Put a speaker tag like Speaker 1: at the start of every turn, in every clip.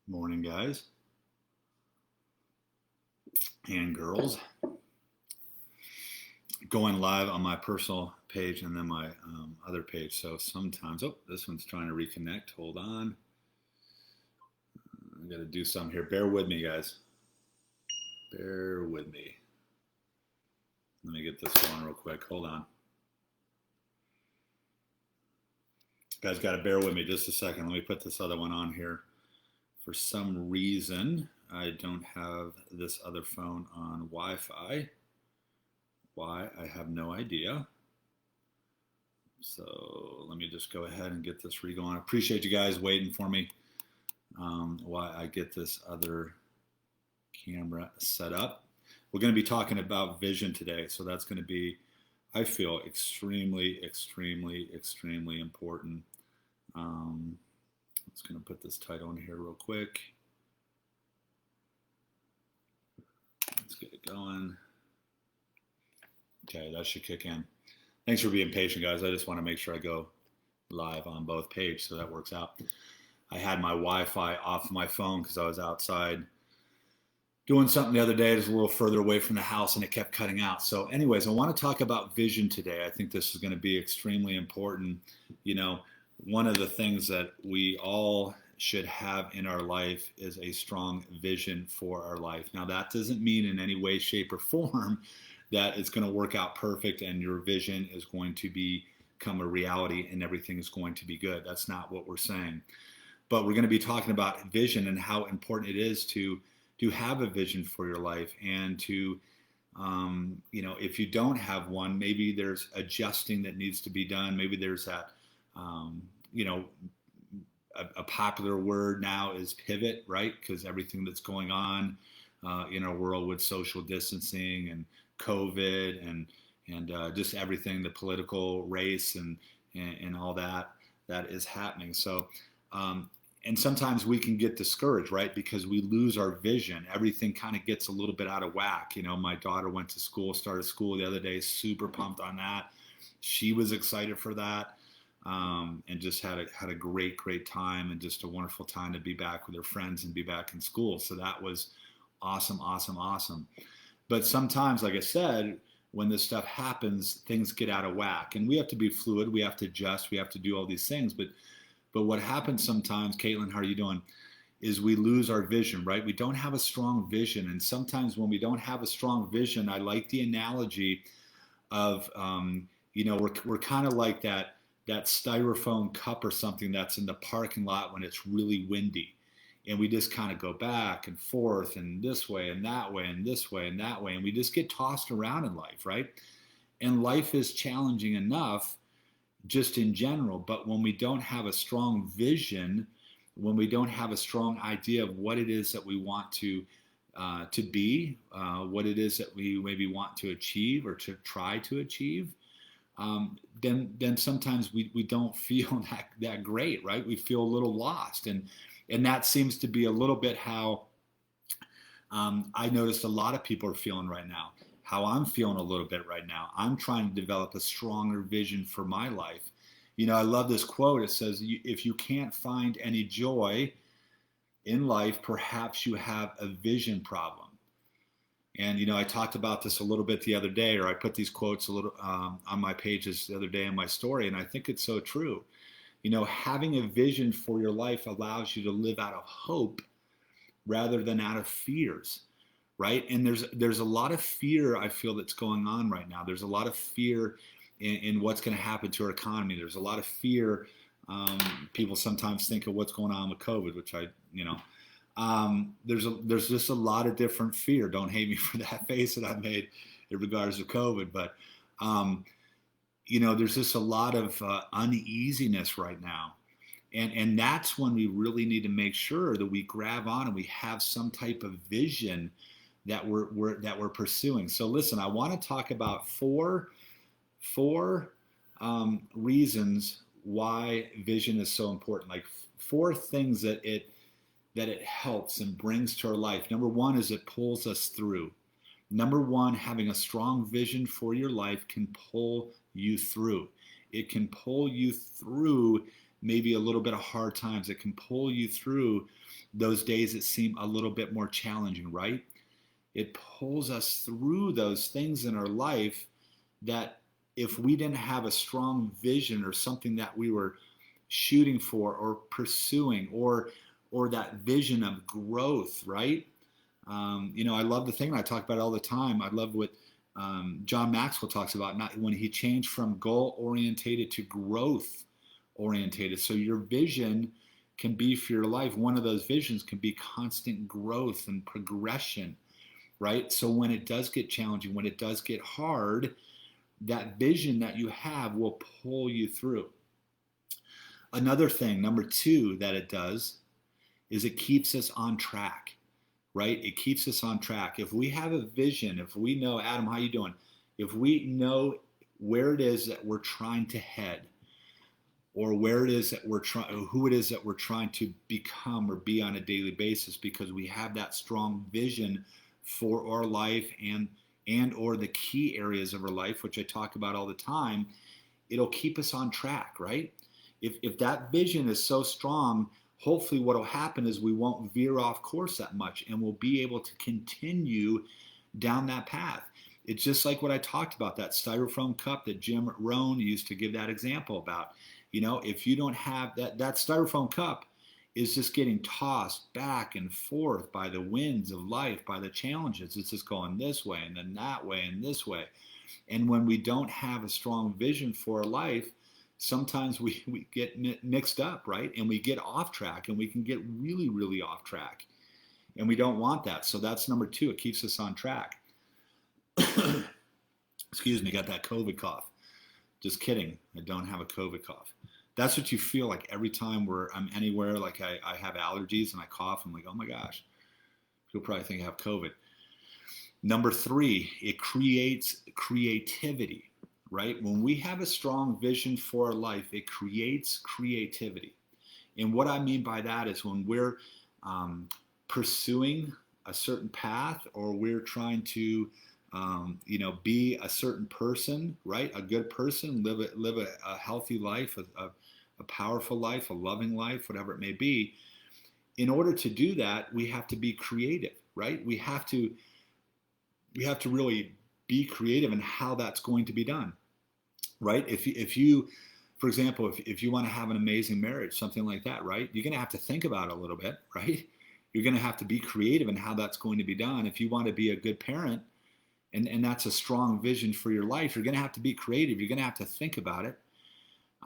Speaker 1: Morning, guys and girls. Going live on my personal page and then my other page. So sometimes, this one's trying to reconnect. Hold on. I got to do something here. Bear with me, guys. Bear with me. Let me get this going real quick. Hold on. Guys, got to bear with me just a second. Let me put this other one on here. For some reason, I don't have this other phone on Wi-Fi. Why? I have no idea. So let me just go ahead and get this re-going. I appreciate you guys waiting for me while I get this other camera set up. We're going to be talking about vision today. So that's going to be, I feel, extremely important. I'm just going to put this title in here real quick. Let's get it going. Okay, that should kick in. Thanks for being patient, guys. I just want to make sure I go live on both pages so that works out. I had my Wi-Fi off my phone because I was outside doing something the other day. It was a little further away from the house and it kept cutting out. So anyways, I want to talk about vision today. I think this is going to be extremely important. You know, one of the things that we all should have in our life is a strong vision for our life. Now, that doesn't mean in any way, shape, or form that it's going to work out perfect and your vision is going to become a reality and everything is going to be good. That's not what we're saying. But we're going to be talking about vision and how important it is to have a vision for your life and to, if you don't have one, maybe there's adjusting that needs to be done. Maybe there's that, a popular word now is pivot, right? Because everything that's going on in our world with social distancing and COVID and just everything, the political race and all that is happening. So, and sometimes we can get discouraged, right? Because we lose our vision. Everything kind of gets a little bit out of whack. You know, my daughter went to school, started school the other day, super pumped on that. She was excited for that. And just had a great time and just a wonderful time to be back with her friends and be back in school. So that was awesome. But sometimes, like I said, when this stuff happens, things get out of whack, and we have to be fluid. We have to adjust. We have to do all these things. But what happens sometimes, Caitlin, how are you doing? Is we lose our vision, right? We don't have a strong vision, and sometimes when we don't have a strong vision, I like the analogy of, we're kind of like that styrofoam cup or something that's in the parking lot when it's really windy. And we just kind of go back and forth and this way and that way and this way and that way. And we just get tossed around in life, right? And life is challenging enough just in general. But when we don't have a strong vision, when we don't have a strong idea of what it is that we want to be, what it is that we maybe want to achieve or to try to achieve, then sometimes we don't feel that great, right? We feel a little lost, and that seems to be a little bit how I noticed a lot of people are feeling right now. How I'm feeling a little bit right now. I'm trying to develop a stronger vision for my life. You know, I love this quote. It says, "If you can't find any joy in life, perhaps you have a vision problem." And, you know, I talked about this a little bit the other day, or I put these quotes a little on my pages the other day in my story, and I think it's so true. You know, having a vision for your life allows you to live out of hope rather than out of fears, right? And there's a lot of fear I feel that's going on right now. There's a lot of fear in what's going to happen to our economy. There's a lot of fear. People sometimes think of what's going on with COVID, which there's just a lot of different fear. Don't hate me for that face that I made in regards to COVID, but there's just a lot of uneasiness right now, and that's when we really need to make sure that we grab on and we have some type of vision that we're pursuing. So listen, I want to talk about four reasons why vision is so important. Like four things that it helps and brings to our life. Number one is it pulls us through. Number one, having a strong vision for your life can pull you through. It can pull you through maybe a little bit of hard times. It can pull you through those days that seem a little bit more challenging, right? It pulls us through those things in our life that if we didn't have a strong vision or something that we were shooting for or pursuing, or that vision of growth, right? I love the thing, and I talk about it all the time. I love what John Maxwell talks about, not when he changed from goal orientated to growth orientated. So your vision can be for your life. One of those visions can be constant growth and progression, right? So when it does get challenging, when it does get hard, that vision that you have will pull you through. Another thing, number two, that it does is it keeps us on track, right? It keeps us on track. If we have a vision, if we know, Adam, how you doing? If we know where it is that we're trying to head, or where it is that we're trying, who it is that we're trying to become or be on a daily basis, because we have that strong vision for our life and or the key areas of our life, which I talk about all the time, it'll keep us on track, right? If that vision is so strong, hopefully what will happen is we won't veer off course that much, and we'll be able to continue down that path. It's just like what I talked about, that styrofoam cup that Jim Rohn used to give that example about. If you don't have that styrofoam cup is just getting tossed back and forth by the winds of life, by the challenges. It's just going this way and then that way and this way. And when we don't have a strong vision for life, sometimes we get mixed up, right? And we get off track, and we can get really, really off track. And we don't want that. So that's number two. It keeps us on track. Excuse me, got that COVID cough. Just kidding. I don't have a COVID cough. That's what you feel like every time I'm anywhere, like I have allergies and I cough. I'm like, oh my gosh, people probably think I have COVID. Number three, it creates creativity, right? When we have a strong vision for our life, it creates creativity. And what I mean by that is when we're pursuing a certain path, or we're trying to be a certain person, right? A good person, live a healthy life, a powerful life, a loving life, whatever it may be. In order to do that, we have to be creative, right? We have to really be creative in how that's going to be done, right? If you, for example, if you want to have an amazing marriage, something like that, right? You're going to have to think about it a little bit, right? You're going to have to be creative in how that's going to be done. If you want to be a good parent, and that's a strong vision for your life, you're going to have to be creative. You're going to have to think about it.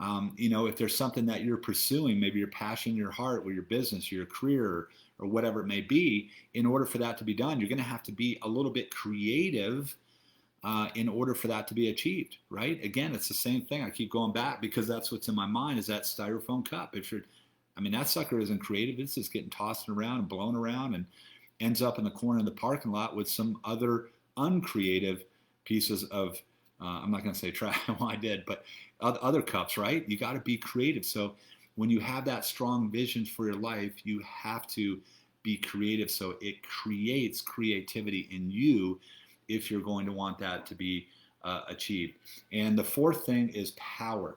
Speaker 1: If there's something that you're pursuing, maybe your passion, your heart, or your business, your career, or whatever it may be, in order for that to be done, you're going to have to be a little bit creative in order for that to be achieved, right? Again, it's the same thing. I keep going back because that's what's in my mind, is that styrofoam cup. That sucker isn't creative. It's just getting tossed around and blown around and ends up in the corner of the parking lot with some other uncreative pieces of, I'm not going to say trash, well, I did, but other cups, right? You got to be creative. So when you have that strong vision for your life, you have to be creative. So it creates creativity in you if you're going to want that to be achieved. And the fourth thing is power.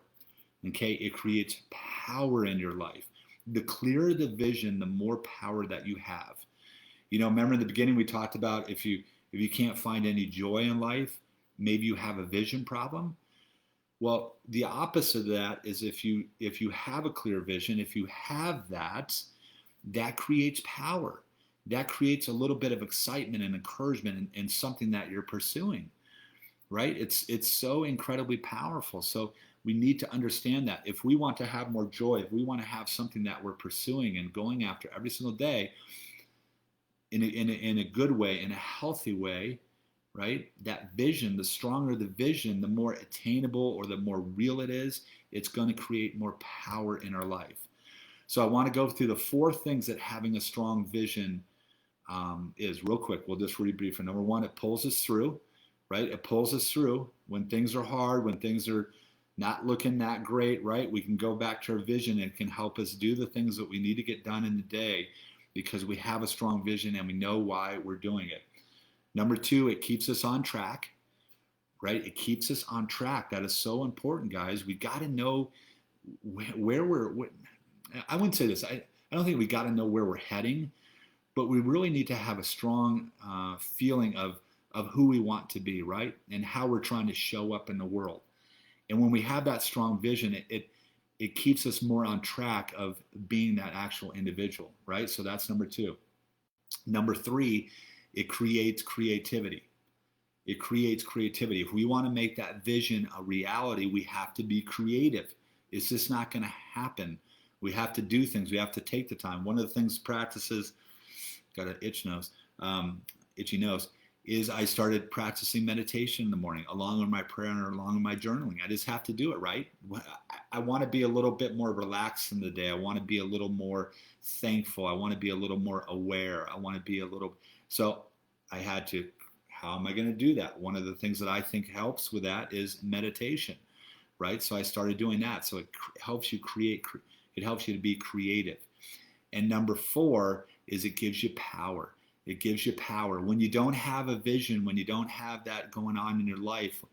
Speaker 1: Okay, it creates power in your life. The clearer the vision, the more power that you have. Remember in the beginning we talked about if you can't find any joy in life, maybe you have a vision problem. Well, the opposite of that is if you have a clear vision, if you have that creates power. That creates a little bit of excitement and encouragement in something that you're pursuing, right? It's so incredibly powerful. So we need to understand that if we want to have more joy, if we want to have something that we're pursuing and going after every single day in a good way, in a healthy way, right? That vision, the stronger the vision, the more attainable or the more real it is, it's going to create more power in our life. So I want to go through the four things that having a strong vision is real quick. We'll just rebrief it. Number one, it pulls us through, right? It pulls us through when things are hard, when things are not looking that great, right? We can go back to our vision and it can help us do the things that we need to get done in the day because we have a strong vision and we know why we're doing it. Number two, it keeps us on track, right? It keeps us on track. That is so important, guys. We got to know I wouldn't say this. I don't think we got to know where we're heading, but we really need to have a strong feeling of who we want to be, right? And how we're trying to show up in the world. And when we have that strong vision, it keeps us more on track of being that actual individual, right? So that's number two. Number three, it creates creativity. It creates creativity. If we want to make that vision a reality, we have to be creative. It's just not going to happen. We have to do things. We have to take the time. One of the things practices, got an itchy nose, is I started practicing meditation in the morning, along with my prayer and along with my journaling. I just have to do it, right? I want to be a little bit more relaxed in the day. I want to be a little more thankful. I want to be a little more aware. I want to be a little, so I had to, how am I going to do that? One of the things that I think helps with that is meditation, right? So I started doing that. So it helps you create, it helps you to be creative. And number four is it gives you power. It gives you power. When you don't have a vision, when you don't have that going on in your life,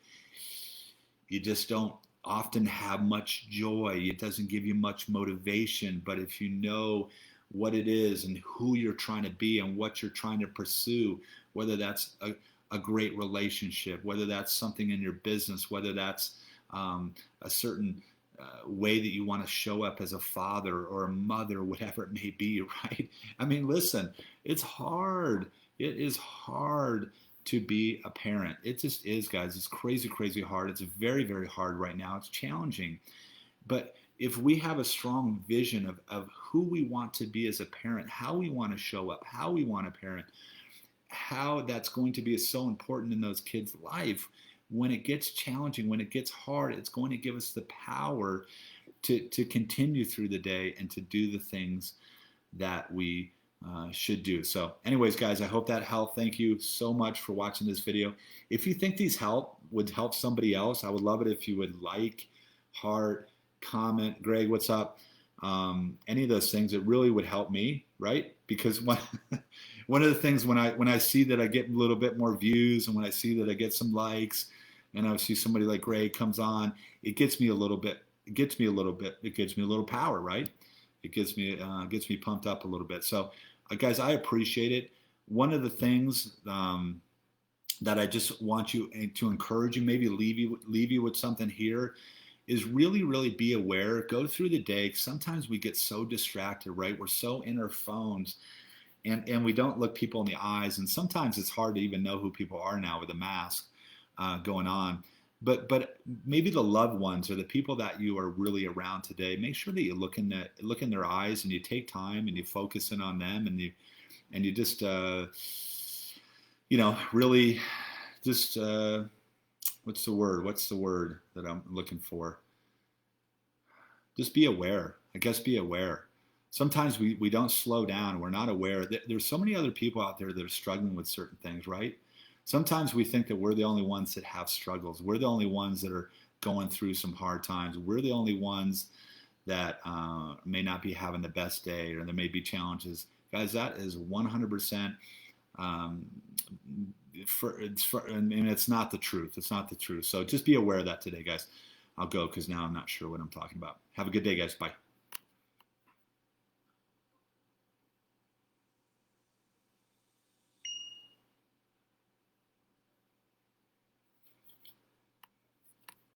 Speaker 1: you just don't often have much joy. It doesn't give you much motivation. But if you know what it is and who you're trying to be and what you're trying to pursue, whether that's a great relationship, whether that's something in your business, whether that's a certain way that you want to show up as a father or a mother, whatever it may be, right? I mean, listen, it's hard. It is hard to be a parent. It just is, guys. It's crazy, crazy hard. It's very, very hard right now. It's challenging. But if we have a strong vision of who we want to be as a parent, how we want to show up, how we want to parent, how that's going to be so important in those kids' life, when it gets challenging, when it gets hard, it's going to give us the power to continue through the day and to do the things that we should do. So anyways, guys, I hope that helped. Thank you so much for watching this video. If you think these would help somebody else, I would love it if you would like, heart, comment. Greg, what's up? Any of those things, it really would help me, right? Because one of the things when I see that I get a little bit more views and when I see that I get some likes and I see somebody like Greg comes on, it gives me a little power, right? It gets me pumped up a little bit. So guys, I appreciate it. One of the things that I just want you to encourage you, maybe leave you with something here, is really, really be aware. Go through the day. Sometimes we get so distracted, right? We're so in our phones and we don't look people in the eyes. And sometimes it's hard to even know who people are now with a mask going on. But maybe the loved ones or the people that you are really around today, make sure that you look in their eyes and you take time and you focus in on them and you just, really just, what's the word that I'm looking for? Just be aware. I guess be aware. Sometimes we don't slow down. We're not aware. There's so many other people out there that are struggling with certain things, right? Sometimes we think that we're the only ones that have struggles. We're the only ones that are going through some hard times. We're the only ones that may not be having the best day, or there may be challenges. Guys, that is 100%. And it's not the truth. It's not the truth. So just be aware of that today, guys. I'll go because now I'm not sure what I'm talking about. Have a good day, guys. Bye.